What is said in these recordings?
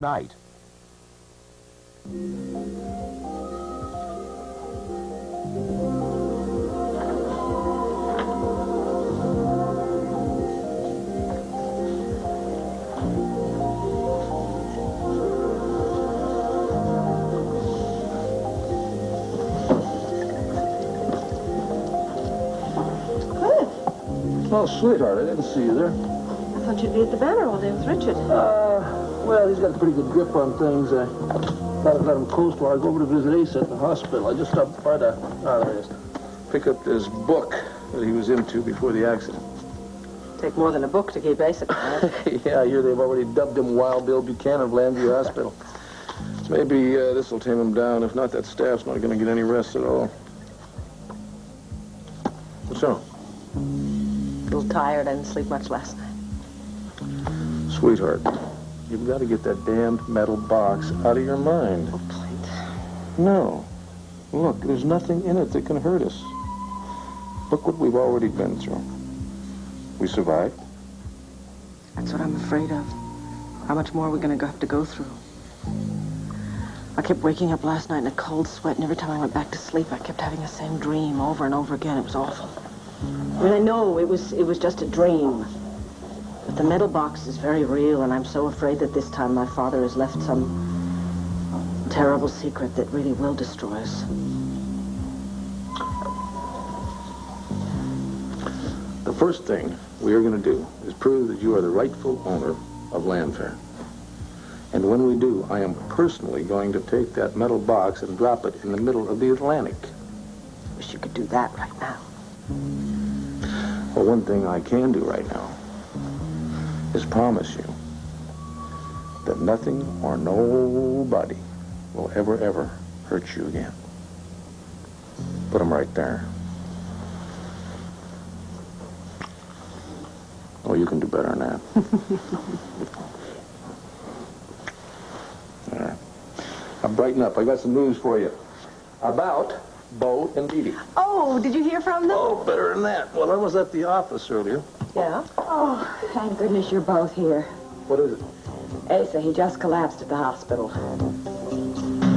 night. Oh, sweetheart, I didn't see you there. I thought you'd be at the banner all day with Richard. Well, he's got a pretty good grip on things. I thought I'd let him coast while I go over to visit Asa at the hospital. I just stopped by to pick up this book that he was into before the accident. Take more than a book to keep Asa quiet. Yeah, I hear they've already dubbed him Wild Bill Buchanan of Llanview Hospital. Maybe this will tame him down. If not, that staff's not going to get any rest at all. What's wrong? A little tired. I didn't sleep much last night. Sweetheart, you've got to get that damned metal box out of your mind. Oh, Clayton. No. Look, there's nothing in it that can hurt us. Look what we've already been through. We survived. That's what I'm afraid of. How much more are we going to have to go through? I kept waking up last night in a cold sweat, and every time I went back to sleep, I kept having the same dream over and over again. It was awful. I mean, I know it was just a dream. But the metal box is very real, and I'm so afraid that this time my father has left some terrible secret that really will destroy us. The first thing we are going to do is prove that you are the rightful owner of Llanview. And when we do, I am personally going to take that metal box and drop it in the middle of the Atlantic. Wish you could do that right now. Well, one thing I can do right now is promise you that nothing or nobody will ever hurt you again. Put them right there. Oh, you can do better than that. All right. Now brighten up. I got some news for you about Bo and Viki. Oh, did you hear from them? Oh, better than that. Well, I was at the office earlier. Yeah? Oh, thank goodness you're both here. What is it? Asa, he just collapsed at the hospital.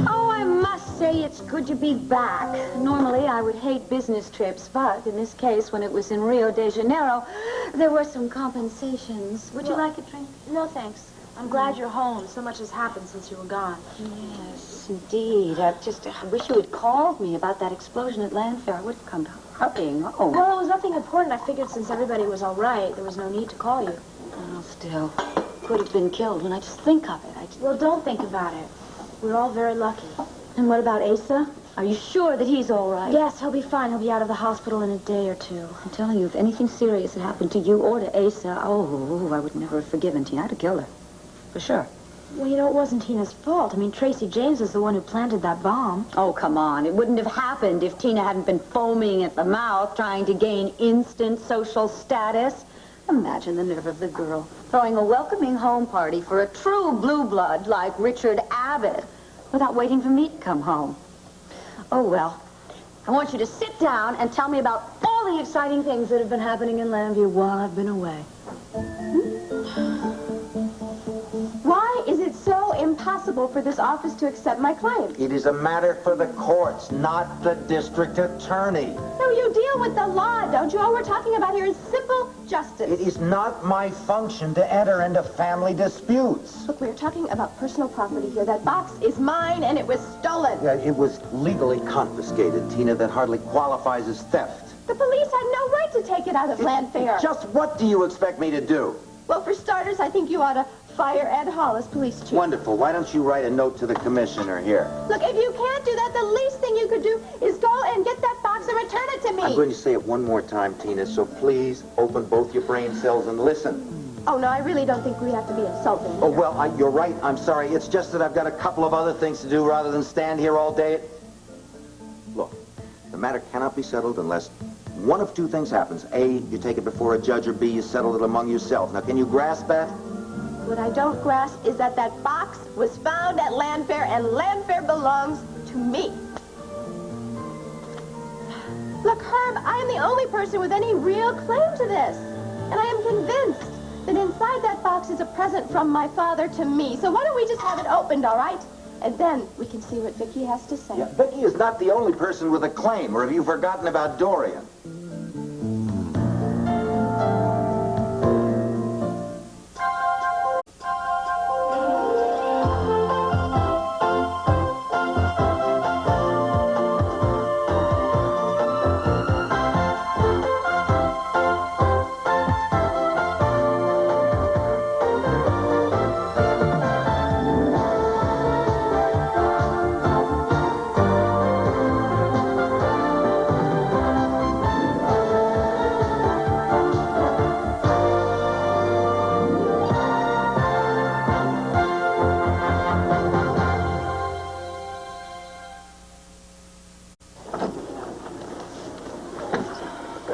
Oh, I must say it's good to be back. Normally, I would hate business trips, but in this case, when it was in Rio de Janeiro, there were some compensations. Would you like a drink? No, thanks. I'm glad you're home. So much has happened since you were gone. Yes, indeed. I wish you had called me about that explosion at Llanview. I would have come hurrying home. Well, it was nothing important. I figured since everybody was all right, there was no need to call you. Well, still, could have been killed when I just think of it. Well, don't think about it. We're all very lucky. And what about Asa? Are you sure that he's all right? Yes, he'll be fine. He'll be out of the hospital in a day or two. I'm telling you, if anything serious had happened to you or to Asa, I would never have forgiven Tina. I'd have killed her. For sure. Well, you know, it wasn't Tina's fault. I mean, Tracy James is the one who planted that bomb. Oh, come on. It wouldn't have happened if Tina hadn't been foaming at the mouth, trying to gain instant social status. Imagine the nerve of the girl, throwing a welcoming home party for a true blue blood like Richard Abbott, without waiting for me to come home. Oh, well, I want you to sit down and tell me about all the exciting things that have been happening in Llanview while I've been away. Why is it so impossible for this office to accept my claim? It is a matter for the courts, not the district attorney. No, you deal with the law, don't you? All we're talking about here is simple justice. It is not my function to enter into family disputes. Look, we're talking about personal property here. That box is mine, and it was stolen. Yeah, it was legally confiscated, Tina. That hardly qualifies as theft. The police had no right to take it out of Llanview. Just what do you expect me to do? Well, for starters, I think you ought to fire Ed Hall as police chief. Wonderful. Why don't you write a note to the commissioner here? Look, if you can't do that, the least thing you could do is go and get that box and return it to me. I'm going to say it one more time, Tina, so please open both your brain cells and listen. Oh, no, I really don't think we have to be insulting here. Oh, well, you're right. I'm sorry. It's just that I've got a couple of other things to do rather than stand here all day. Look, the matter cannot be settled unless one of two things happens. A, you take it before a judge, or B, you settle it among yourself. Now, can you grasp that? What I don't grasp is that box was found at Llanview, and Llanview belongs to me. Look, Herb, I am the only person with any real claim to this. And I am convinced that inside that box is a present from my father to me. So why don't we just have it opened, all right? And then we can see what Viki has to say. Yeah, Viki is not the only person with a claim, or have you forgotten about Dorian?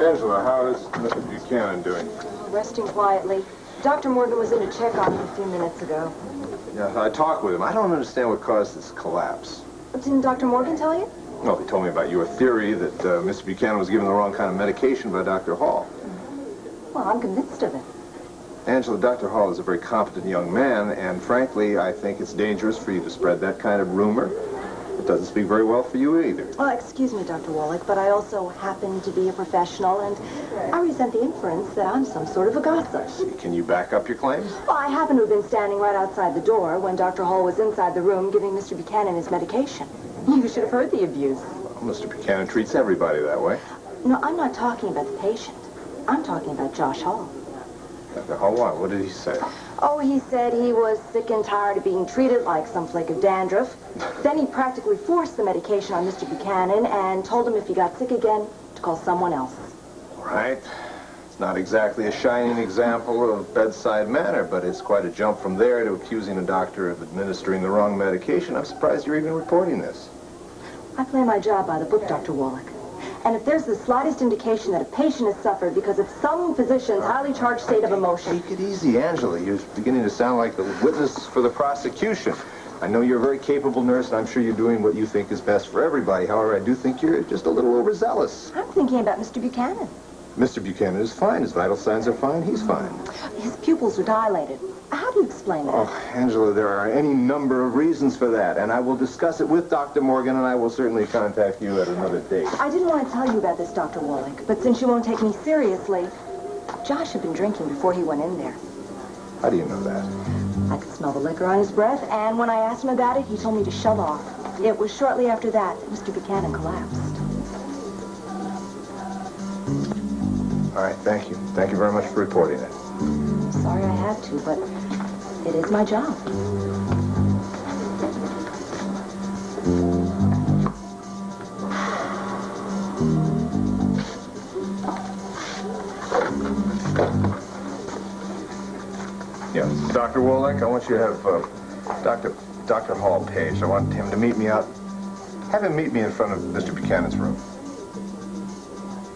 Angela, how is Mr. Buchanan doing? Resting quietly. Dr. Morgan was in to check on him a few minutes ago. Yeah, I talked with him. I don't understand what caused this collapse. Didn't Dr. Morgan tell you? Well, he told me about your theory that Mr. Buchanan was given the wrong kind of medication by Dr. Hall. Well, I'm convinced of it. Angela, Dr. Hall is a very competent young man, and frankly, I think it's dangerous for you to spread that kind of rumor. It doesn't speak very well for you either. Well, excuse me, Dr. Wallach, but I also happen to be a professional, and I resent the inference that I'm some sort of a gossip. Can you back up your claims? Well, I happen to have been standing right outside the door when Dr. Hall was inside the room giving Mr. Buchanan his medication. You should have heard the abuse. Well, Mr. Buchanan treats everybody that way. No, I'm not talking about the patient. I'm talking about Josh Hall. Dr. Hall, what did he say? Oh, he said he was sick and tired of being treated like some flake of dandruff. Then he practically forced the medication on Mr. Buchanan and told him if he got sick again to call someone else. All right. It's not exactly a shining example of bedside manner, but it's quite a jump from there to accusing a doctor of administering the wrong medication. I'm surprised you're even reporting this. I play my job by the book, Dr. Wallach. And if there's the slightest indication that a patient has suffered because of some physician's highly charged state of emotion... Take it easy, Angela. You're beginning to sound like the witness for the prosecution. I know you're a very capable nurse, and I'm sure you're doing what you think is best for everybody. However, I do think you're just a little overzealous. I'm thinking about Mr. Buchanan. Mr. Buchanan is fine. His vital signs are fine. He's fine. His pupils are dilated. How do you explain that? Oh, Angela, there are any number of reasons for that, and I will discuss it with Dr. Morgan, and I will certainly contact you at another date. I didn't want to tell you about this, Dr. Wallach, but since you won't take me seriously, Josh had been drinking before he went in there. How do you know that? I could smell the liquor on his breath, and when I asked him about it, he told me to shove off. It was shortly after that Mr. Buchanan collapsed. All right, thank you. Thank you very much for reporting it. Sorry I had to, but it is my job. Yeah, Dr. Wallach, I want you to have Dr. Hall paged. I want him to meet me out. Have him meet me in front of Mr. Buchanan's room.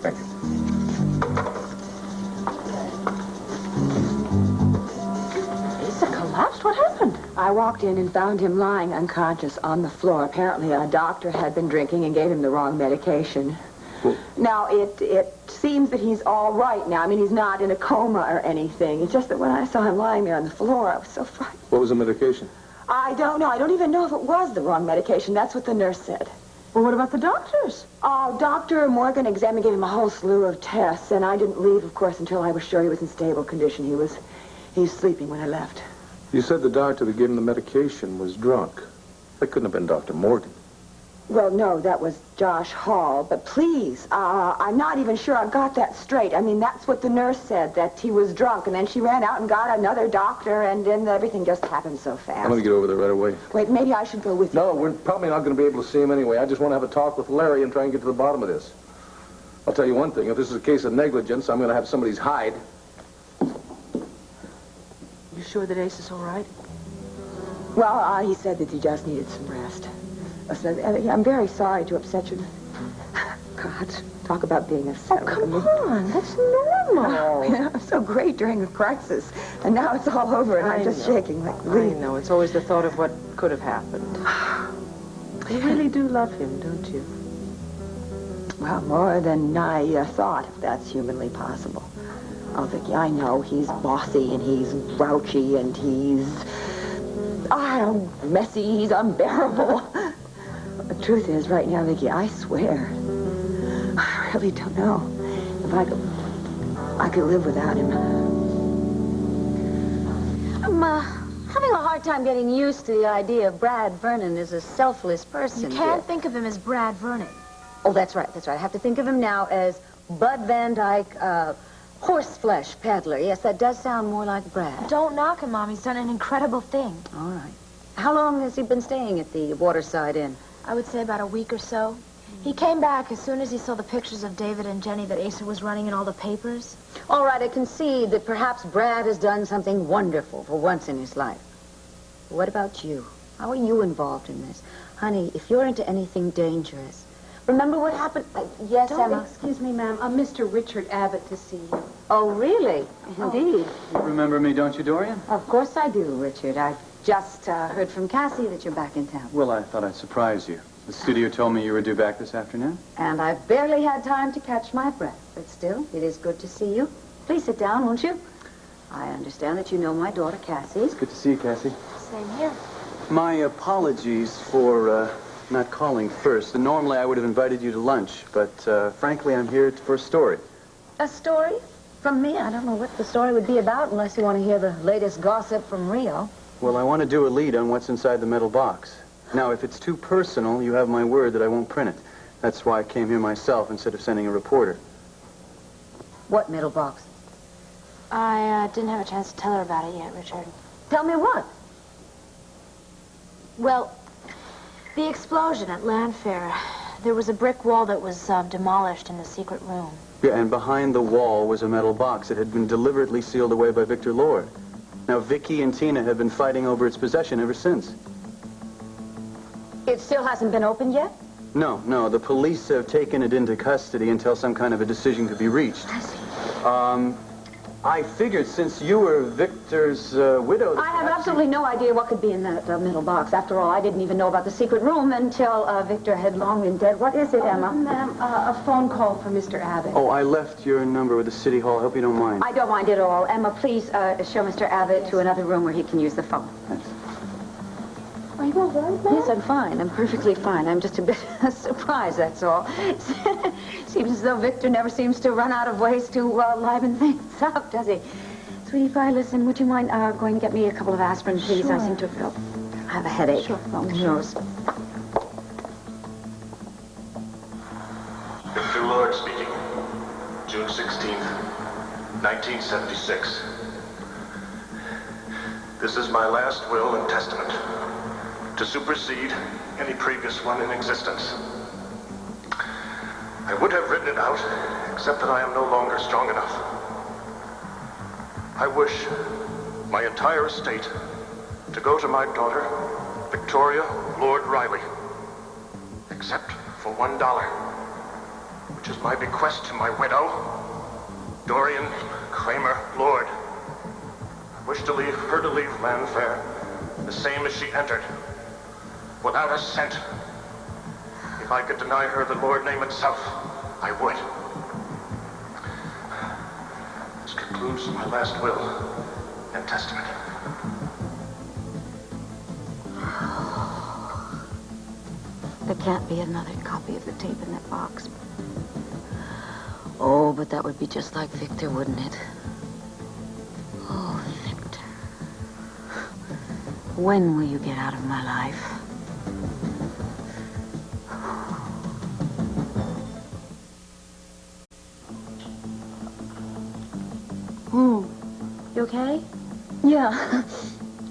Thank you. What happened? I walked in and found him lying unconscious on the floor. Apparently, a doctor had been drinking and gave him the wrong medication. Well, now, it seems that he's all right now. I mean, he's not in a coma or anything. It's just that when I saw him lying there on the floor, I was so frightened. What was the medication? I don't know. I don't even know if it was the wrong medication. That's what the nurse said. Well, what about the doctors? Oh, Dr. Morgan examined, gave him a whole slew of tests, and I didn't leave, of course, until I was sure he was in stable condition. He was sleeping when I left. You said the doctor that gave him the medication was drunk. That couldn't have been Dr. Morgan. Well, no, that was Josh Hall. But please, I'm not even sure I got that straight. I mean, that's what the nurse said, that he was drunk. And then she ran out and got another doctor, and then everything just happened so fast. I'm going to get over there right away. Wait, maybe I should go with you. No, we're probably not going to be able to see him anyway. I just want to have a talk with Larry and try and get to the bottom of this. I'll tell you one thing. If this is a case of negligence, I'm going to have somebody's hide. You sure that Ace is all right? Well, he said that he just needed some rest. I'm very sorry to upset you. God, talk about being upset. Oh, come on. That's normal. You know, I'm so great during a crisis, and now it's all over, and I'm just shaking like I know. It's always the thought of what could have happened. You really do love him, don't you? Well, more than I thought, if that's humanly possible. Oh, Viki, I know he's bossy and he's grouchy and he's, messy, he's unbearable. But the truth is, right now, Viki, I swear, I really don't know if I could live without him. I'm having a hard time getting used to the idea of Brad Vernon as a selfless person. You can't think of him as Brad Vernon. Oh, that's right. I have to think of him now as Bud Van Dyke, horseflesh peddler. Yes, that does sound more like Brad. Don't knock him, Mom. He's done an incredible thing. All right. How long has he been staying at the Waterside Inn? I would say about a week or so. He came back as soon as he saw the pictures of David and Jenny that Asa was running in all the papers. All right, I concede that perhaps Brad has done something wonderful for once in his life. But what about you? How are you involved in this? Honey, if you're into anything dangerous, remember what happened? Yes, Emma? Excuse me, ma'am. Mr. Richard Abbott to see you. Oh, really? Indeed. You remember me, don't you, Dorian? Of course I do, Richard. I just heard from Cassie that you're back in town. Well, I thought I'd surprise you. The studio told me you were due back this afternoon. And I've barely had time to catch my breath. But still, it is good to see you. Please sit down, won't you? I understand that you know my daughter, Cassie. It's good to see you, Cassie. Same here. My apologies for not calling first. Normally, I would have invited you to lunch, but frankly, I'm here for a story. A story? From me? I don't know what the story would be about unless you want to hear the latest gossip from Rio. Well, I want to do a lead on what's inside the metal box. Now, if it's too personal, you have my word that I won't print it. That's why I came here myself instead of sending a reporter. What metal box? I didn't have a chance to tell her about it yet, Richard. Tell me what? Well, the explosion at Llanview. There was a brick wall that was demolished in the secret room. Yeah, and behind the wall was a metal box. It had been deliberately sealed away by Victor Lord. Now, Viki and Tina have been fighting over its possession ever since. It still hasn't been opened yet? No. The police have taken it into custody until some kind of a decision could be reached. I see. I figured since you were Victor's widow... I have absolutely no idea what could be in that metal box. After all, I didn't even know about the secret room until Victor had long been dead. What is it, Emma? Ma'am, a phone call from Mr. Abbott. Oh, I left your number with the City Hall. I hope you don't mind. I don't mind at all. Emma, please show Mr. Abbott to another room where he can use the phone. Thanks. Are you all right, ma'am? Yes, I'm fine. I'm perfectly fine. I'm just a bit surprised, that's all. Seems as though Victor never seems to run out of ways to liven things up, does he? Sweetie pie, listen, would you mind going to get me a couple of aspirin, please? Sure. I seem to have a headache. Sure. Oh, nose. Victor Lord speaking. June 16th, 1976. This is my last will and testament, to supersede any previous one in existence. I would have written it out, except that I am no longer strong enough. I wish my entire estate to go to my daughter, Victoria Lord Riley, except for $1, which is my bequest to my widow, Dorian Kramer Lord. I wish to leave her to leave Llanview the same as she entered, without a cent. If I could deny her the Lord name itself, I would. This concludes my last will and testament. There can't be another copy of the tape in that box. Oh, but that would be just like Victor, wouldn't it? Oh, Victor. When will you get out of my life? You okay? Yeah.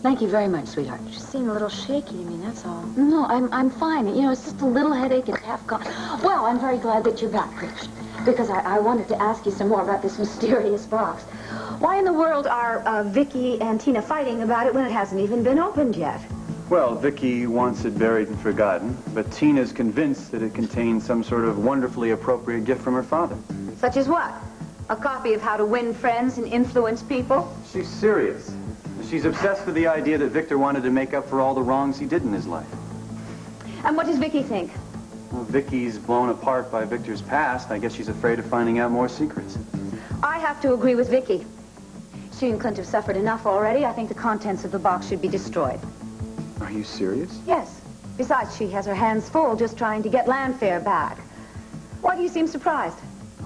Thank you very much, sweetheart. You seem a little shaky to me, that's all. No, I'm fine. You know, it's just a little headache. It's half gone. Well, I'm very glad that you're back, Rich, because I wanted to ask you some more about this mysterious box. Why in the world are Viki and Tina fighting about it when it hasn't even been opened yet? Well, Viki wants it buried and forgotten, but Tina's convinced that it contains some sort of wonderfully appropriate gift from her father. Such as what? A copy of How to Win Friends and Influence People? She's serious. She's obsessed with the idea that Victor wanted to make up for all the wrongs he did in his life. And what does Viki think? Well, Viki's blown apart by Victor's past. I guess she's afraid of finding out more secrets. I have to agree with Viki. She and Clint have suffered enough already. I think the contents of the box should be destroyed. Are you serious? Yes. Besides, she has her hands full just trying to get Llanview back. Why do you seem surprised?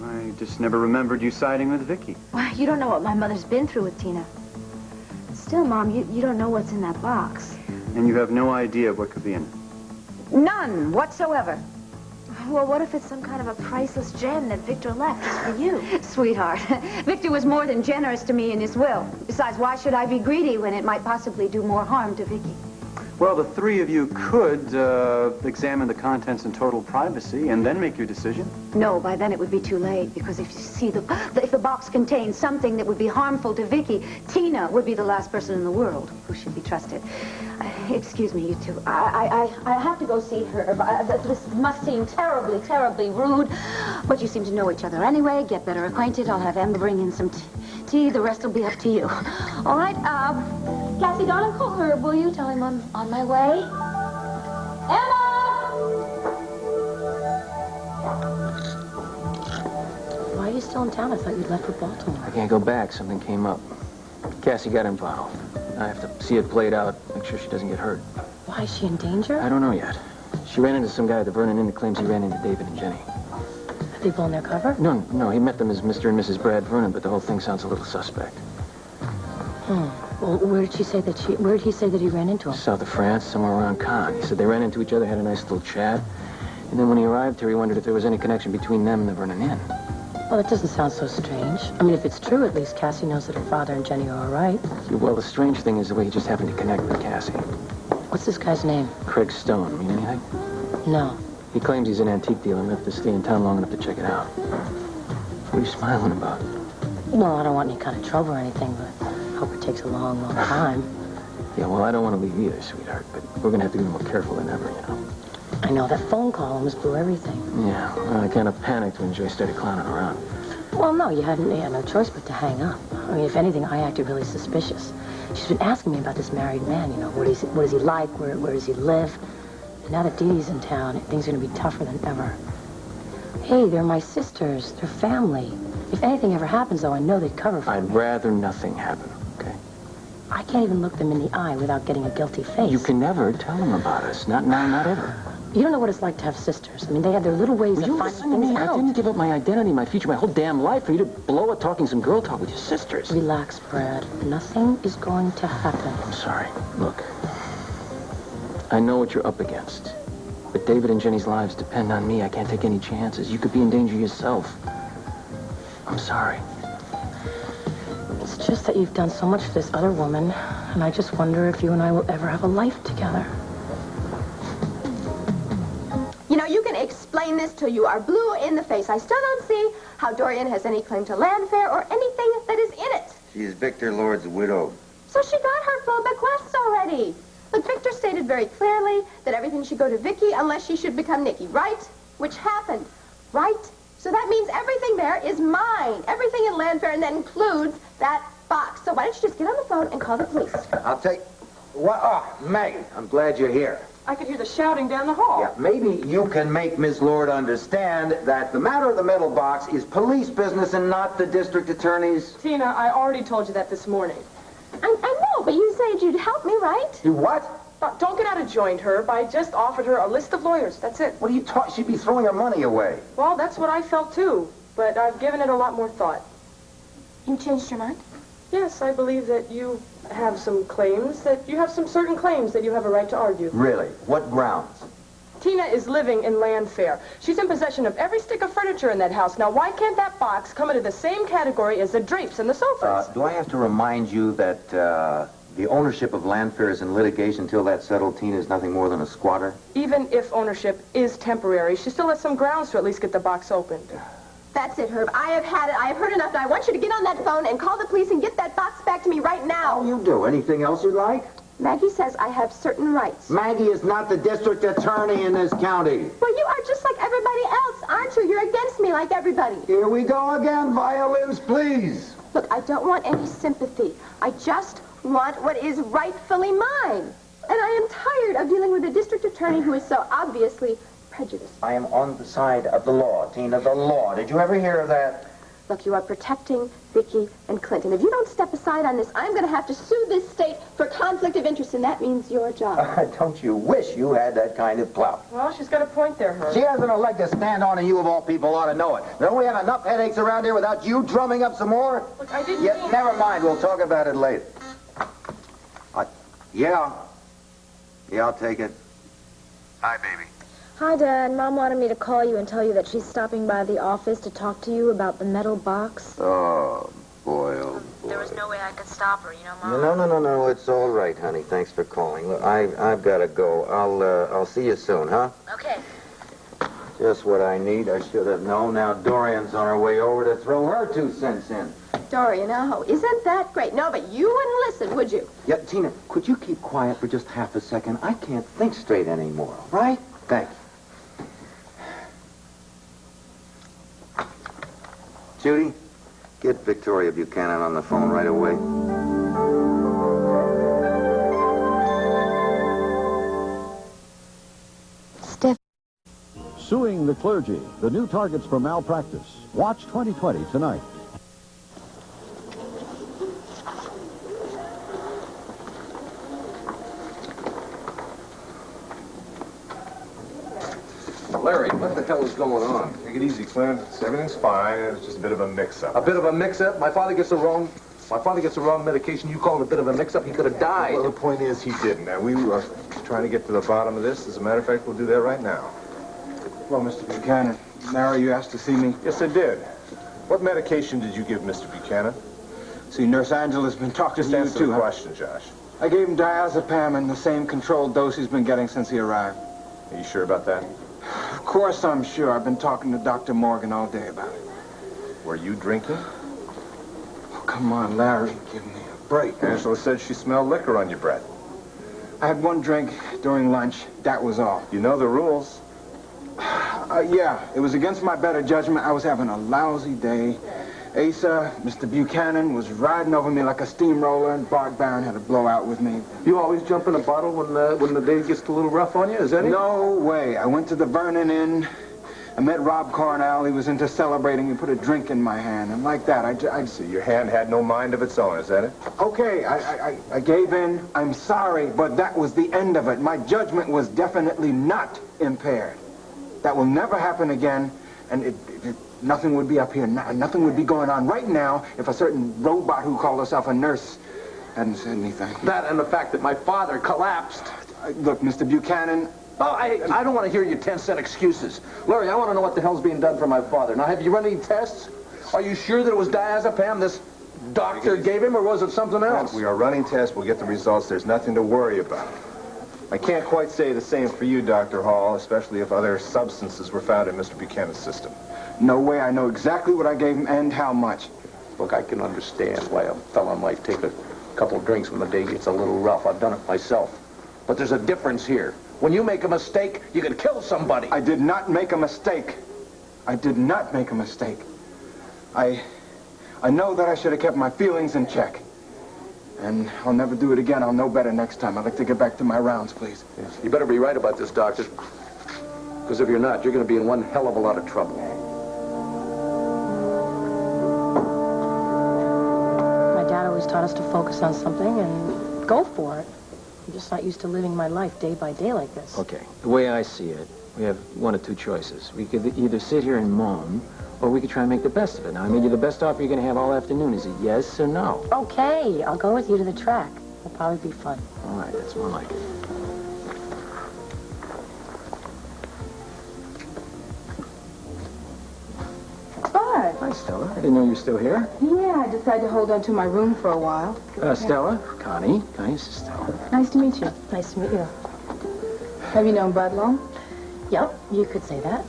I just never remembered you siding with Viki. Well, you don't know what my mother's been through with Tina. Still, Mom, you don't know what's in that box. And you have no idea what could be in it? None whatsoever. Well, what if it's some kind of a priceless gem that Victor left just for you? Sweetheart, Victor was more than generous to me in his will. Besides, why should I be greedy when it might possibly do more harm to Viki? Well, the three of you could examine the contents in total privacy and then make your decision. No, by then it would be too late, because if you see if the box contains something that would be harmful to Viki, Tina would be the last person in the world who should be trusted. Excuse me, you two. I have to go see her. This must seem terribly, terribly rude, but you seem to know each other anyway. Get better acquainted. I'll have Emma bring in some tea. The rest will be up to you. All right, Cassie, darling, call Herb, will you? Tell him I'm on my way. Emma! Why are you still in town? I thought you'd left for Baltimore. I can't go back. Something came up. Cassie got involved. I have to see it played out, make sure she doesn't get hurt. Why, is she in danger? I don't know yet. She ran into some guy at the Vernon Inn that claims he ran into David and Jenny. Have they blown their cover? No, he met them as Mr. and Mrs. Brad Vernon, but the whole thing sounds a little suspect. Well, where did he say that he ran into him? South of France, somewhere around Cannes. He said they ran into each other, had a nice little chat. And then when he arrived here, he wondered if there was any connection between them and the Vernon Inn. Well, that doesn't sound so strange. I mean, if it's true, at least Cassie knows that her father and Jenny are all right. Yeah, well, the strange thing is the way he just happened to connect with Cassie. What's this guy's name? Craig Stone. Mean anything? No. He claims he's an antique dealer and left to stay in town long enough to check it out. What are you smiling about? Well, I don't want any kind of trouble or anything, but I hope it takes a long, long time. Yeah, well, I don't want to leave either, sweetheart, but we're going to have to be more careful than ever, you know. I know, that phone call almost blew everything. Yeah, well, I kind of panicked when Joy started clowning around. Well, no, you had no choice but to hang up. I mean, if anything, I acted really suspicious. She's been asking me about this married man, you know, what is he like, where does he live? And now that Dee Dee's in town, things are going to be tougher than ever. Hey, they're my sisters, they're family. If anything ever happens, though, I know they'd cover for me. I'd rather nothing happen, okay? I can't even look them in the eye without getting a guilty face. You can never tell them about us. Not now, not ever. You don't know what it's like to have sisters. I mean, they have their little ways of finding things out. I didn't give up my identity, my future, my whole damn life for you to blow it talking some girl talk with your sisters. Relax, Brad. Nothing is going to happen. I'm sorry. Look, I know what you're up against. But David and Jenny's lives depend on me. I can't take any chances. You could be in danger yourself. I'm sorry. It's just that you've done so much for this other woman, and I just wonder if you and I will ever have a life together. You know, you can explain this till you are blue in the face. I still don't see how Dorian has any claim to Llanview or anything that is in it. She is Victor Lord's widow. So she got her full bequests already. But Victor stated very clearly that everything should go to Viki unless she should become Nikki, right? Which happened, right? So that means everything there is mine. Everything in Llanview, and that includes that box. So why don't you just get on the phone and call the police? I'll take... What? Oh, Maggie, I'm glad you're here. I could hear the shouting down the hall. Yeah, maybe you can make Miss Lord understand that the matter of the metal box is police business and not the district attorney's. Tina, I already told you that this morning. I know, but you said you'd help me, right? You what? Don't get out of joint, Herb. I just offered her a list of lawyers. That's it. What are you talking? She'd be throwing her money away. Well, that's what I felt, too. But I've given it a lot more thought. You changed your mind? Yes, I believe that you have some claims, that you have some certain claims that you have a right to argue. Really? What grounds? Tina is living in Llanview. She's in possession of every stick of furniture in that house. Now, why can't that box come into the same category as the drapes and the sofas? Do I have to remind you that the ownership of Llanview is in litigation until that's settled? Tina is nothing more than a squatter? Even if ownership is temporary, she still has some grounds to at least get the box opened. That's it, Herb. I have had it. I have heard enough. Now I want you to get on that phone and call the police and get that box back to me right now. Oh, you do. Anything else you'd like? Maggie says I have certain rights. Maggie is not the district attorney in this county. Well, you are just like everybody else, aren't you? You're against me like everybody. Here we go again. Violins, please. Look, I don't want any sympathy. I just want what is rightfully mine. And I am tired of dealing with a district attorney who is so obviously prejudiced. I am on the side of the law, Tina, the law. Did you ever hear of that? Look, you are protecting Viki and Clayton. If you don't step aside on this, I'm going to have to sue this state for conflict of interest, and that means your job. Don't you wish you had that kind of clout? Well, she's got a point there, Herb. She hasn't a leg to stand on, and you of all people ought to know it. Don't we have enough headaches around here without you drumming up some more? Look, I didn't Yeah, never mind. We'll talk about it later. Yeah, I'll take it. Hi, baby. Hi, Dad. Mom wanted me to call you and tell you that she's stopping by the office to talk to you about the metal box. Oh, boy, oh, boy. There was no way I could stop her, you know, Mom? No. It's all right, honey. Thanks for calling. Look, I've got to go. I'll see you soon, huh? Okay. Just what I need. I should have known. Now Dorian's on her way over to throw her 2 cents in. Dorian, oh, isn't that great? No, but you wouldn't listen, would you? Yeah, Tina, could you keep quiet for just half a second? I can't think straight anymore, all right? Thank you. Judy, get Victoria Buchanan on the phone right away. Steph. Suing the clergy, the new targets for malpractice. Watch 2020 tonight. Larry, what the hell is going on? Take it easy, Clint. Everything's fine. It's just a bit of a mix-up. A bit of a mix-up? My father gets the wrong medication. You call it a bit of a mix-up? He could have died. Well, the point is he didn't. Now, we were trying to get to the bottom of this. As a matter of fact, we'll do that right now. Well, Mr. Buchanan, Mary, you asked to see me? Yes, I did. What medication did you give Mr. Buchanan? See, Nurse Angela's been talking Just to you, answer too. the question, Josh. I gave him diazepam in the same controlled dose he's been getting since he arrived. Are you sure about that? Of course I'm sure. I've been talking to Dr. Morgan all day about it. Were you drinking? Oh, come on, Larry. Give me a break. Angela said she smelled liquor on your breath. I had one drink during lunch. That was all. You know the rules. Yeah, it was against my better judgment. I was having a lousy day. Asa, Mr. Buchanan, was riding over me like a steamroller, and Bart Barron had a blowout with me. You always jump in a bottle when the day gets a little rough on you? Is that it? No way. I went to the Vernon Inn. I met Rob Cornell. He was into celebrating. He put a drink in my hand, and like that, I see. Your hand had no mind of its own, is that it? Okay, I gave in. I'm sorry, but that was the end of it. My judgment was definitely not impaired. That will never happen again, and nothing would be up here now. Nothing would be going on right now if a certain robot who called herself a nurse hadn't said anything. That and the fact that my father collapsed. Look, Mr. Buchanan... Oh, I don't want to hear your 10-cent excuses. Larry, I want to know what the hell's being done for my father. Now, have you run any tests? Are you sure that it was diazepam this doctor gave him, or was it something else? We are running tests. We'll get the results. There's nothing to worry about. I can't quite say the same for you, Dr. Hall, especially if other substances were found in Mr. Buchanan's system. No way. I know exactly what I gave him and how much. Look, I can understand why a fella might take a couple of drinks when the day gets a little rough. I've done it myself. But there's a difference here. When you make a mistake, you can kill somebody. I did not make a mistake. I did not make a mistake. I know that I should have kept my feelings in check. And I'll never do it again. I'll know better next time. I'd like to get back to my rounds, please. Yes. You better be right about this, Doctor. Because if you're not, you're going to be in one hell of a lot of trouble. My dad always taught us to focus on something and go for it. I'm just not used to living my life day by day like this. Okay, the way I see it, we have one of two choices. We could either sit here and moan, or we could try and make the best of it. Now, I made you the best offer you're going to have all afternoon. Is it yes or no? Okay, I'll go with you to the track. It'll probably be fun. All right, that's more like it. Bud. Hi, Stella. I didn't know you were still here. Yeah, I decided to hold on to my room for a while. Stella, Connie, this is Stella. Nice to meet you. Nice to meet you. Have you known Bud long? Yep, you could say that.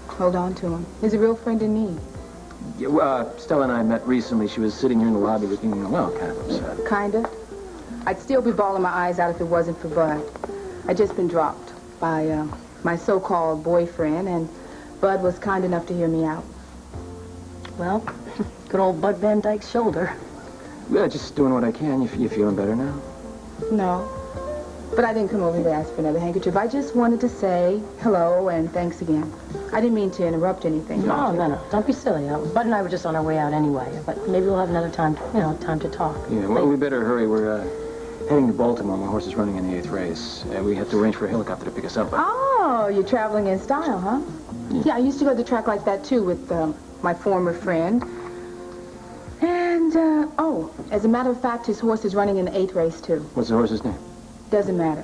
Hold on to him. He's a real friend in need. Yeah, Stella and I met recently. She was sitting here in the lobby looking, well, kind of upset. Kinda. I'd still be bawling my eyes out if it wasn't for Bud. I'd just been dropped by my so-called boyfriend, and Bud was kind enough to hear me out. Well, good old Bud Van Dyke's shoulder. Yeah, just doing what I can. You feeling better now? No. But I didn't come over to ask for another handkerchief. I just wanted to say hello and thanks again. I didn't mean to interrupt anything. No. Don't be silly. Bud and I were just on our way out anyway. But maybe we'll have another time, time to talk. Yeah, well, we better hurry. We're heading to Baltimore. My horse is running in the 8th race. We have to arrange for a helicopter to pick us up. Oh, you're traveling in style, huh? Yeah, I used to go to the track like that, too, with my former friend. And, as a matter of fact, his horse is running in the 8th race, too. What's the horse's name? Doesn't matter.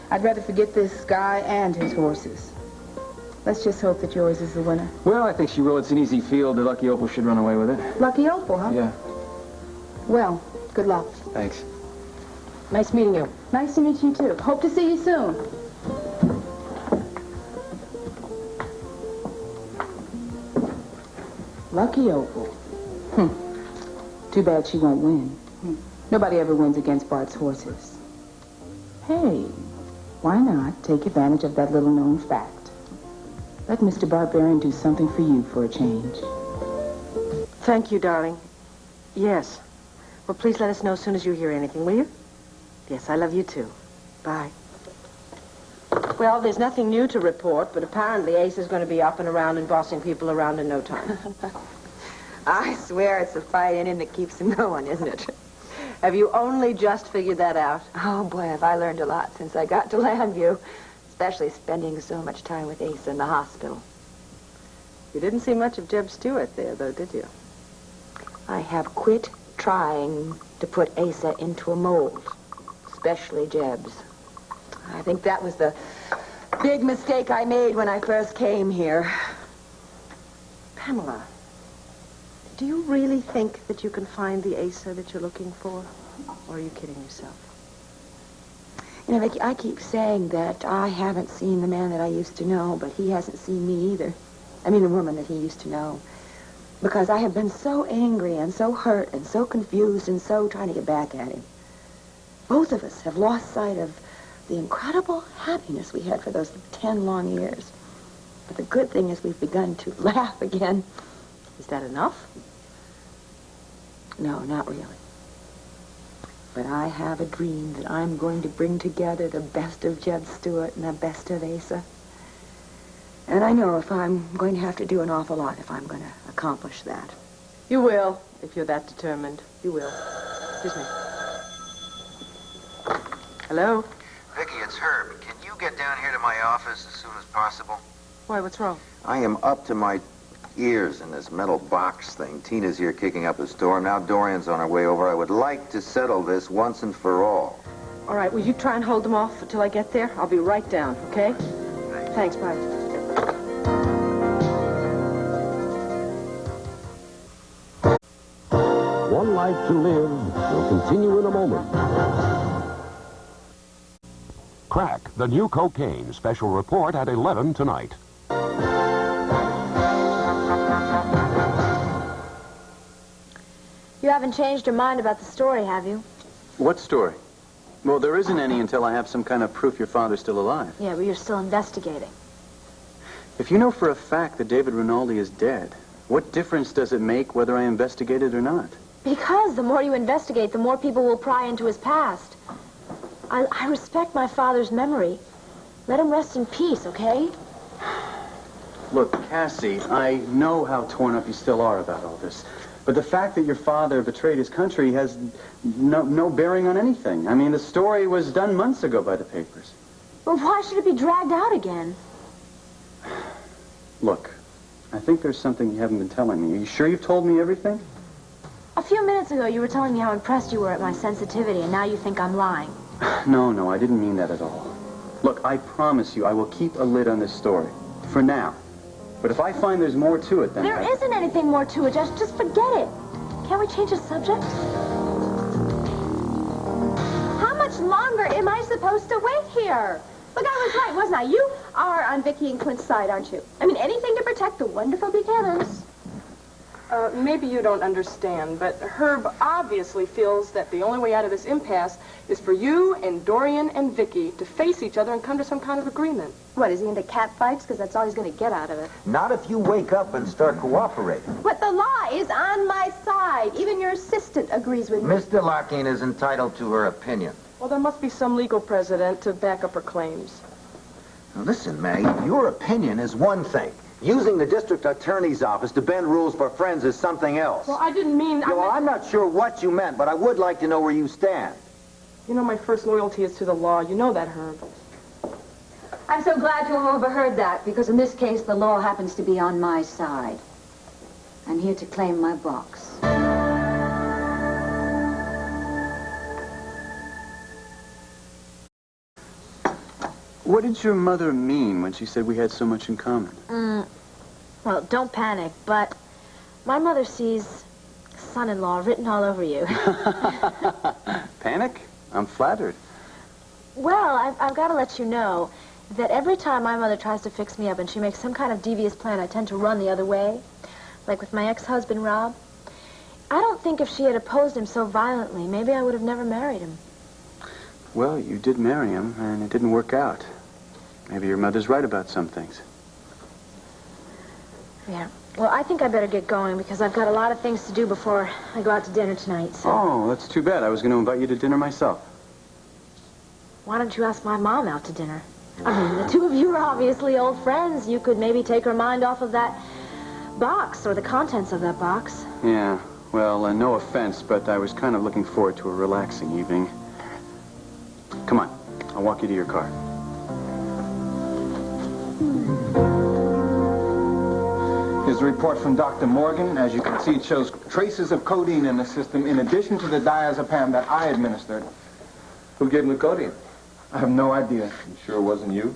I'd rather forget this guy and his horses. Let's just hope that yours is the winner. Well, I think she will. It's an easy field. The Lucky Opal should run away with it. Lucky Opal, huh? Yeah. Well, good luck. Thanks. Nice meeting you. Nice to meet you, too. Hope to see you soon. Lucky Opal. Too bad she won't win. Nobody ever wins against Bart's horses. Hey, why not take advantage of that little-known fact? Let Mr. Barbarian do something for you for a change. Thank you, darling. Yes. Well, please let us know as soon as you hear anything, will you? Yes, I love you too. Bye. Well, there's nothing new to report, but apparently Ace is going to be up and around and bossing people around in no time. I swear it's the fight in him that keeps him going, isn't it? Have you only just figured that out? Oh, boy, have I learned a lot since I got to Llanview, especially spending so much time with Ace in the hospital. You didn't see much of Jeb Stewart there, though, did you? I have quit trying to put Asa into a mold, especially Jeb's. I think that was the big mistake I made when I first came here. Pamela, do you really think that you can find the Asa that you're looking for? Or are you kidding yourself? You know, Viki, I keep saying that I haven't seen the man that I used to know, but he hasn't seen me either. I mean, the woman that he used to know. Because I have been so angry and so hurt and so confused and so trying to get back at him. Both of us have lost sight of the incredible happiness we had for those 10 long years. But the good thing is we've begun to laugh again. Is that enough? No, not really. But I have a dream that I'm going to bring together the best of Jeb Stewart and the best of Asa. And I know if I'm going to have to do an awful lot if I'm going to accomplish that. You will, if you're that determined. You will. Excuse me. Hello? Viki, it's Herb. Can you get down here to my office as soon as possible? Why, what's wrong? I am up to my ears in this metal box thing. Tina's here kicking up a storm. Now Dorian's on her way over. I would like to settle this once and for all. All right, will you try and hold them off until I get there? I'll be right down, okay? Thanks, bye. One Life to Live will continue in a moment. Crack, the new cocaine. Special report at 11 tonight. You haven't changed your mind about the story, have you? What story? Well, there isn't any until I have some kind of proof your father's still alive. Yeah, but you're still investigating. If you know for a fact that David Rinaldi is dead, what difference does it make whether I investigate it or not? Because the more you investigate, the more people will pry into his past. I respect my father's memory. Let him rest in peace, okay? Look, Cassie, I know how torn up you still are about all this. But the fact that your father betrayed his country has no bearing on anything. I mean, the story was done months ago by the papers. Well, why should it be dragged out again? Look, I think there's something you haven't been telling me. Are you sure you've told me everything? A few minutes ago, you were telling me how impressed you were at my sensitivity, and now you think I'm lying. No, I didn't mean that at all. Look, I promise you I will keep a lid on this story. For now. But if I find there's more to it, then... There isn't anything more to it. Just forget it. Can't we change the subject? How much longer am I supposed to wait here? Look, I was right, wasn't I? You are on Viki and Clint's side, aren't you? I mean, anything to protect the wonderful Buchanans. Maybe you don't understand, but Herb obviously feels that the only way out of this impasse is for you and Dorian and Viki to face each other and come to some kind of agreement. What, is he into cat fights? Because that's all he's going to get out of it. Not if you wake up and start cooperating. But the law is on my side. Even your assistant agrees with me. Miss DeLarkine is entitled to her opinion. Well, there must be some legal precedent to back up her claims. Now, listen, Maggie, your opinion is one thing. Using the district attorney's office to bend rules for friends is something else. Well, I didn't mean... Well, I'm not sure what you meant, but I would like to know where you stand. You know, my first loyalty is to the law. You know that, Herb. I'm so glad to have overheard that, because in this case, the law happens to be on my side. I'm here to claim my box. What did your mother mean when she said we had so much in common? Well, don't panic, but my mother sees son-in-law written all over you. Panic? I'm flattered. Well, I've got to let you know that every time my mother tries to fix me up and she makes some kind of devious plan, I tend to run the other way. Like with my ex-husband, Rob. I don't think if she had opposed him so violently, maybe I would have never married him. Well, you did marry him, and it didn't work out. Maybe your mother's right about some things. Yeah. Well, I think I better get going because I've got a lot of things to do before I go out to dinner tonight, so... Oh, that's too bad. I was going to invite you to dinner myself. Why don't you ask my mom out to dinner? I mean, the two of you are obviously old friends. You could maybe take her mind off of that box or the contents of that box. Yeah. Well, no offense, but I was kind of looking forward to a relaxing evening. Come on. I'll walk you to your car. Here's a report from Dr. Morgan. As you can see, it shows traces of codeine in the system in addition to the diazepam that I administered. Who gave him the codeine? I have no idea. You sure it wasn't you?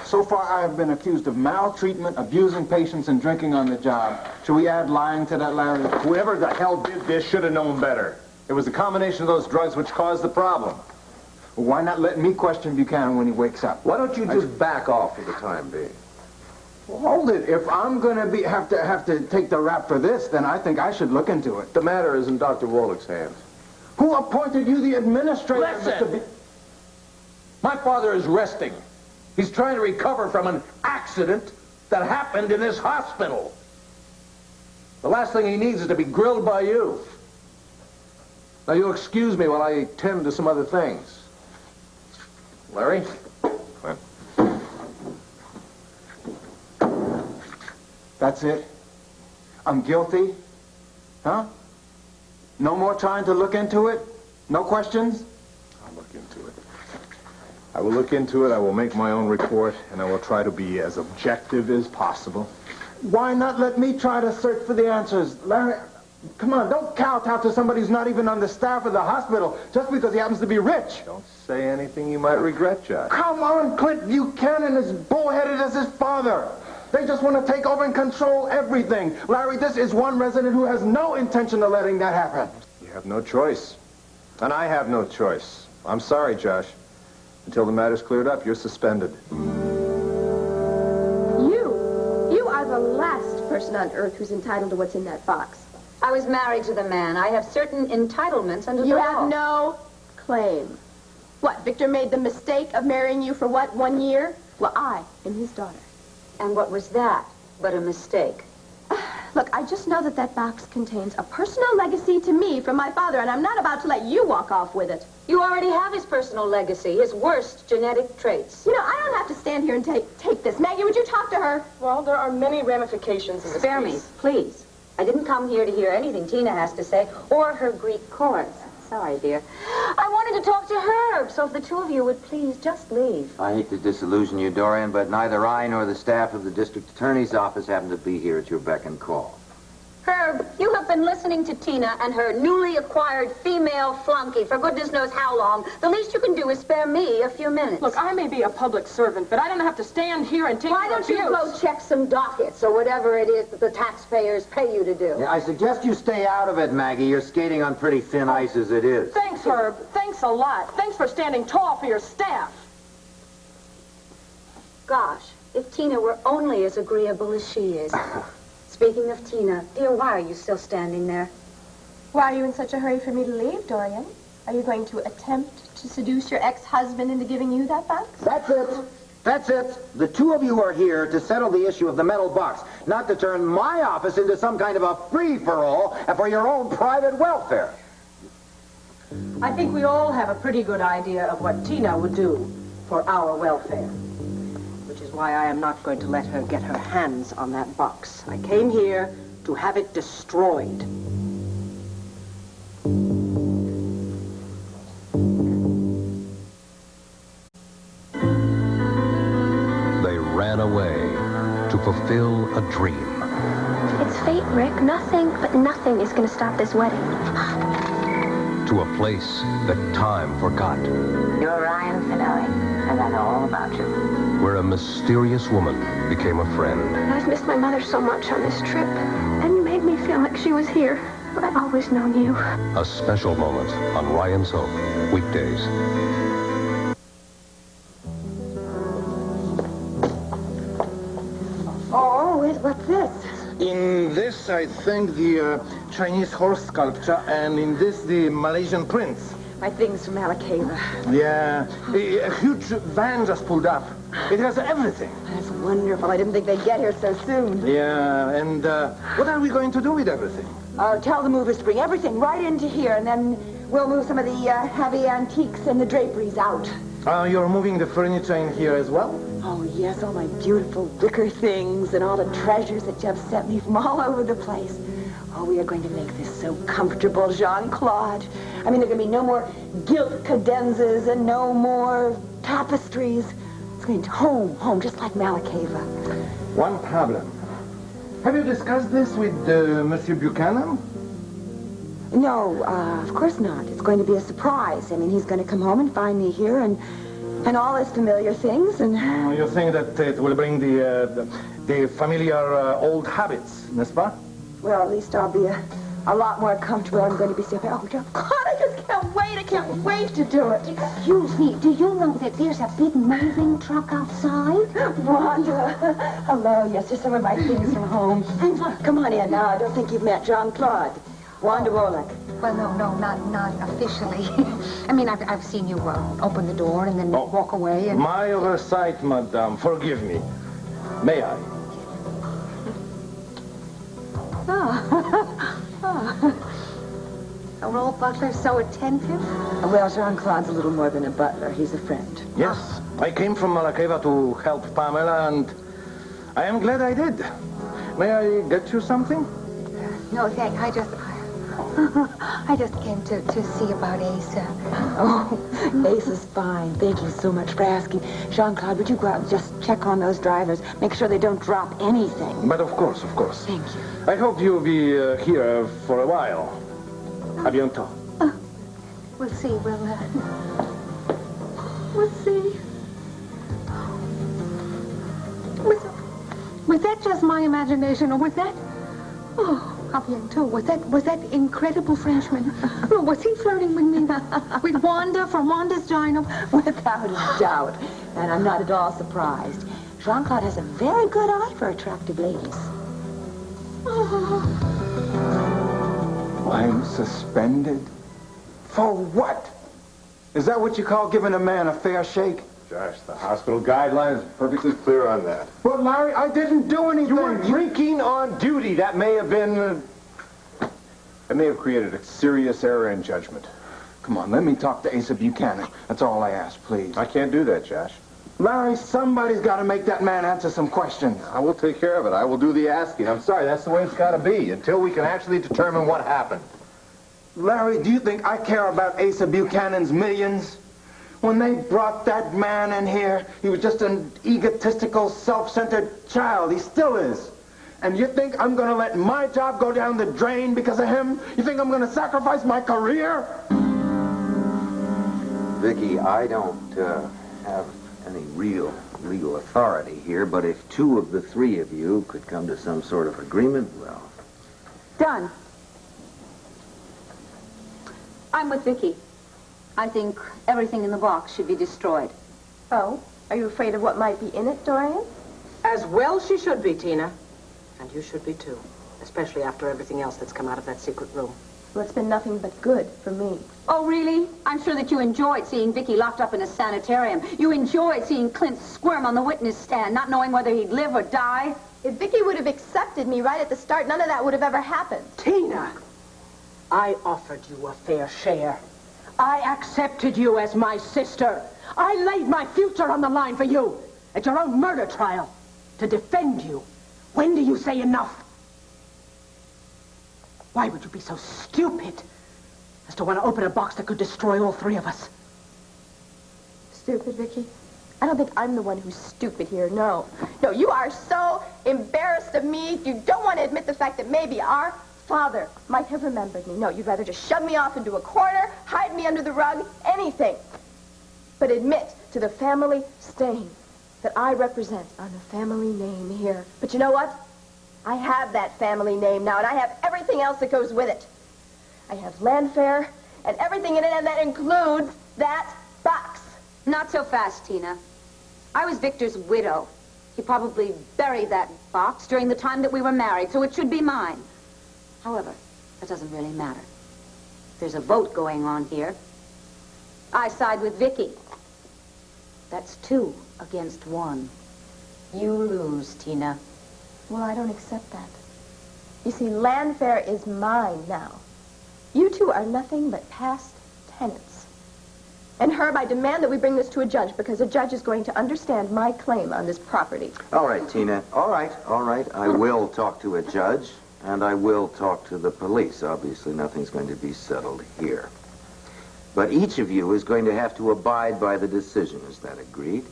So far, I have been accused of maltreatment, abusing patients, and drinking on the job. Should we add lying to that, Larry? Whoever the hell did this should have known better. It was the combination of those drugs which caused the problem. Well, why not let me question Buchanan when he wakes up? Why don't you just back off for the time being? Well, hold it. If I'm going to have to take the rap for this, then I think I should look into it. The matter is in Dr. Wallach's hands. Who appointed you the administrator, Listen! Mr. My father is resting. He's trying to recover from an accident that happened in this hospital. The last thing he needs is to be grilled by you. Now, you'll excuse me while I tend to some other things. Larry? What? That's it? I'm guilty? Huh? No more trying to look into it? No questions? I'll look into it. I will look into it, I will make my own report, and I will try to be as objective as possible. Why not let me try to search for the answers? Larry, come on, don't kowtow to somebody who's not even on the staff of the hospital just because he happens to be rich. Don't say anything you might regret, Josh. Come on, Clint Buchanan is bullheaded as his father. They just want to take over and control everything. Larry, this is one resident who has no intention of letting that happen. You have no choice. And I have no choice. I'm sorry, Josh. Until the matter's cleared up, you're suspended. You are the last person on earth who's entitled to what's in that box. I was married to the man. I have certain entitlements under the You law. have no claim. What, Victor made the mistake of marrying you for what, 1 year? Well, I am his daughter. And what was that but a mistake? Look, I just know that that box contains a personal legacy to me from my father, and I'm not about to let you walk off with it. You already have his personal legacy, his worst genetic traits. You know, I don't have to stand here and take this. Maggie, would you talk to her? Well, there are many ramifications in this Spare me, case. please. I didn't come here to hear anything Tina has to say, or her Greek chorus. Sorry, dear. I wanted to talk to Herb, so if the two of you would please just leave. I hate to disillusion you, Dorian, but neither I nor the staff of the district attorney's office happen to be here at your beck and call. Herb, you have been listening to Tina and her newly acquired female flunky for goodness knows how long. The least you can do is spare me a few minutes. Look, I may be a public servant, but I don't have to stand here and take Why don't you go check some dockets or whatever it is that the taxpayers pay you to do? Yeah, I suggest you stay out of it, Maggie. You're skating on pretty thin ice as it is. Thanks, Herb. Thanks a lot. Thanks for standing tall for your staff. Gosh, if Tina were only as agreeable as she is. Speaking of Tina, dear, why are you still standing there? Why are you in such a hurry for me to leave, Dorian? Are you going to attempt to seduce your ex-husband into giving you that box? That's it. That's it. The two of you are here to settle the issue of the metal box, not to turn my office into some kind of a free-for-all and for your own private welfare. I think we all have a pretty good idea of what Tina would do for our welfare. Which is why I am not going to let her get her hands on that box. I came here to have it destroyed. They ran away to fulfill a dream. It's fate, Rick. Nothing is going to stop this wedding. To a place that time forgot. You're Ryan Finelli, and I know all about you. Where a mysterious woman became a friend. I've missed my mother so much on this trip, and you made me feel like she was here. But I've always known you. A special moment on Ryan's Hope, weekdays. Oh, what's this? In this, I think, the Chinese horse sculpture, and in this, the Malaysian prince. My things from Malacava. Yeah. A huge van just pulled up. It has everything. That's wonderful. I didn't think they'd get here so soon. Yeah, and what are we going to do with everything? Tell the movers to bring everything right into here, and then we'll move some of the heavy antiques and the draperies out. You're moving the furniture in here as well? Oh, yes, all my beautiful wicker things and all the treasures that Jeff sent me from all over the place. Oh, we are going to make this so comfortable, Jean-Claude. I mean, there are going to be no more gilt cadenzas and no more tapestries. It's going to home, just like Malacava. One problem. Have you discussed this with Monsieur Buchanan? No, of course not. It's going to be a surprise. I mean, he's going to come home and find me here and all his familiar things, and... You think that it will bring the familiar old habits, n'est-ce pas? Well, at least I'll be a lot more comfortable. I'm going to be safe. Oh, God, I just can't wait. I can't wait to do it. Excuse me, do you know that there's a big moving truck outside? Wanda. Hello. Yes, just some of my things from home. Come on in now. I don't think you've met Jean-Claude. Wanda Wolick. Well, no, not officially. I mean, I've seen you open the door and then walk away and... My oversight, madame. Forgive me. May I? Are all butlers so attentive? Well, Jean-Claude's a little more than a butler. He's a friend. Yes. I came from Malacava to help Pamela, and I am glad I did. May I get you something? No, thank. I just came to see about Asa. Oh, Asa's fine. Thank you so much for asking. Jean-Claude, would you go out and just check on those drivers? Make sure they don't drop anything. But of course. Thank you. I hope you'll be here for a while. A bientôt. We'll see. We'll see. Was that just my imagination, or was that... Oh, a bientôt. Was that incredible Frenchman? Was he flirting with me? With Wanda from Wanda's Dino? Without a doubt. And I'm not at all surprised. Jean-Claude has a very good eye for attractive ladies. I'm suspended? For what? Is that what you call giving a man a fair shake? Josh, the hospital guidelines are perfectly clear on that. But, Larry, I didn't do anything. You were drinking on duty. That may have been... That may have created a serious error in judgment. Come on, let me talk to Asa Buchanan. That's all I ask, please. I can't do that, Josh. Larry, somebody's got to make that man answer some questions. I will take care of it. I will do the asking. I'm sorry, that's the way it's got to be, until we can actually determine what happened. Larry, do you think I care about Asa Buchanan's millions? When they brought that man in here, he was just an egotistical, self-centered child. He still is. And you think I'm going to let my job go down the drain because of him? You think I'm going to sacrifice my career? Viki, I don't have any real legal authority here, but if two of the three of you could come to some sort of agreement, well... Done. I'm with Viki. I think everything in the box should be destroyed. Oh? Are you afraid of what might be in it, Dorian? As well she should be, Tina. And you should be, too. Especially after everything else that's come out of that secret room. Well, it's been nothing but good for me. Oh, really? I'm sure that you enjoyed seeing Viki locked up in a sanitarium. You enjoyed seeing Clint squirm on the witness stand, not knowing whether he'd live or die. If Viki would have accepted me right at the start, none of that would have ever happened. Tina! I offered you a fair share. I accepted you as my sister. I laid my future on the line for you at your own murder trial to defend you. When do you say enough? Why would you be so stupid as to want to open a box that could destroy all three of us? Stupid, Viki? I don't think I'm the one who's stupid here, no. No, you are so embarrassed of me, you don't want to admit the fact that maybe our father might have remembered me. No, you'd rather just shove me off into a corner, hide me under the rug, anything. But admit to the family stain that I represent on the family name here. But you know what? I have that family name now, and I have everything else that goes with it. I have Llanview and everything in it, and that includes that box. Not so fast, Tina. I was Victor's widow. He probably buried that box during the time that we were married, so it should be mine. However, that doesn't really matter. There's a vote going on here. I side with Viki. That's 2 against 1. You lose, Tina. Well, I don't accept that. You see, Llanview is mine now. You two are nothing but past tenants. And Herb, I demand that we bring this to a judge, because a judge is going to understand my claim on this property. All right, Tina. All right. I will talk to a judge, and I will talk to the police. Obviously, nothing's going to be settled here. But each of you is going to have to abide by the decision. Is that agreed?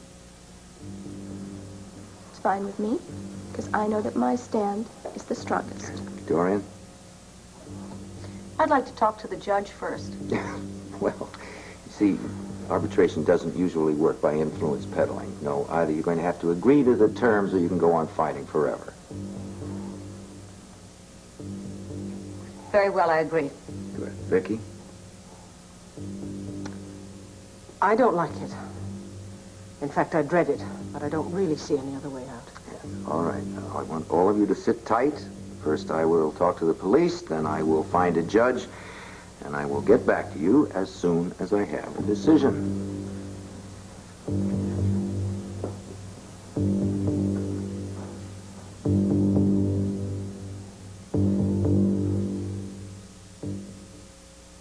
It's fine with me, because I know that my stand is the strongest. Dorian? I'd like to talk to the judge first. Well, you see, arbitration doesn't usually work by influence peddling. No, either you're going to have to agree to the terms or you can go on fighting forever. Very well, I agree. Good. Viki? I don't like it. In fact, I dread it, but I don't really see any other way out. All right. Now, I want all of you to sit tight. First, I will talk to the police, then I will find a judge, and I will get back to you as soon as I have a decision.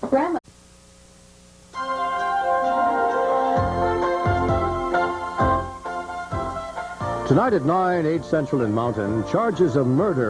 Grandma. Tonight at 9, 8 Central and Mountain, charges of murder